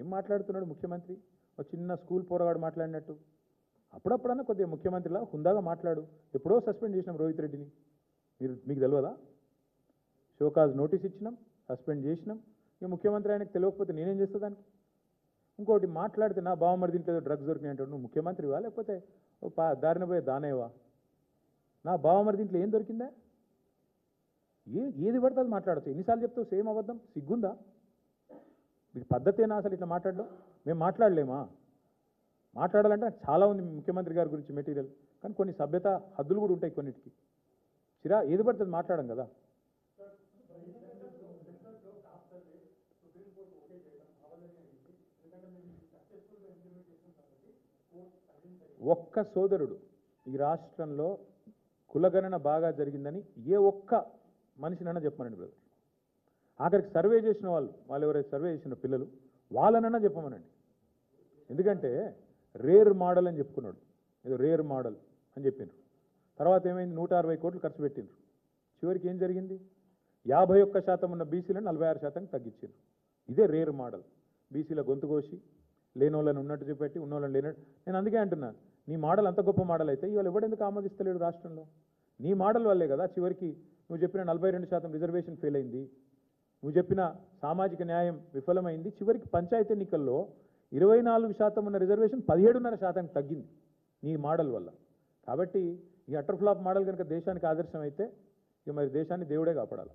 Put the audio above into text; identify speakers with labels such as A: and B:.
A: ఏం మాట్లాడుతున్నాడు ముఖ్యమంత్రి? ఒక చిన్న స్కూల్ పోరగాడు మాట్లాడినట్టు. అప్పుడప్పుడన్నా కొద్దిగా ముఖ్యమంత్రిలా హుందాగా మాట్లాడు. ఎప్పుడో సస్పెండ్ చేసినాం రోహిత్ రెడ్డిని, మీకు తెలియదా? షోకాజ్ నోటీస్ ఇచ్చినాం, సస్పెండ్ చేసినాం. ఇక ముఖ్యమంత్రి ఆయనకు తెలియకపోతే నేనేం చేస్తా దానికి? ఇంకోటి మాట్లాడితే నా బావమరి దీంట్లో డ్రగ్స్ దొరికినాయి అంటాడు. నువ్వు ముఖ్యమంత్రివా లేకపోతే దారిన పోయే దానేవా? నా బావమరి దీంట్లో ఏం దొరికిందా? ఏది పడితే అది మాట్లాడచ్చు. ఎన్నిసార్లు చెప్తావు సేమ్ అబద్ధం? సిగ్గుందా? ఇది పద్ధతేనా అసలు ఇట్లా మాట్లాడడం? మేము మాట్లాడలేమా? మాట్లాడాలంటే నాకు చాలా ఉంది ముఖ్యమంత్రి గారి గురించి మెటీరియల్, కానీ కొన్ని సభ్యత హద్దులు కూడా ఉంటాయి కొన్నిటికి. ఏది పడితే అది మాట్లాడడం కదా. ఒక్క సోదరుడు ఈ రాష్ట్రంలో కులగణన బాగా జరిగిందని ఏ ఒక్క మనిషినన్నా చెప్పమనండి బ్రదర్. ఆఖరికి సర్వే చేసిన వాళ్ళు ఎవరైతే సర్వే చేసిన పిల్లలు వాళ్ళనన్నా చెప్పమనండి. ఎందుకంటే రేర్ మోడల్ అని చెప్పుకున్నాడు, ఏదో రేర్ మోడల్ అని చెప్పిండ్రు. తర్వాత ఏమైంది? 160 కోట్లు ఖర్చు పెట్టిండ్రు. చివరికి ఏం జరిగింది? 51% ఉన్న బీసీలను 46% తగ్గించారు. ఇదే రేర్ మోడల్. బీసీల గొంతు కోసి లేనోళ్ళని ఉన్నట్టు చూపెట్టి ఉన్నోళ్ళని లేనట్టు. నేను అందుకే అంటున్నాను, నీ మోడల్ అంత గొప్ప మోడల్ అయితే ఇవాళ ఎవడెందుకు ఆమోదిస్తలేడు రాష్ట్రంలో? నీ మోడల్ వల్లే కదా చివరికి నువ్వు చెప్పిన 42% రిజర్వేషన్ ఫెయిల్ అయింది, నువ్వు చెప్పిన సామాజిక న్యాయం విఫలమైంది. చివరికి పంచాయతీ ఎన్నికల్లో 24% ఉన్న రిజర్వేషన్ 17.5% తగ్గింది నీ మోడల్ వల్ల. కాబట్టి ఈ అటర్ ఫ్లాప్ మోడల్ కనుక దేశానికి ఆదర్శం అయితే ఇక మరి దేశాన్ని దేవుడే కాపాడాలి.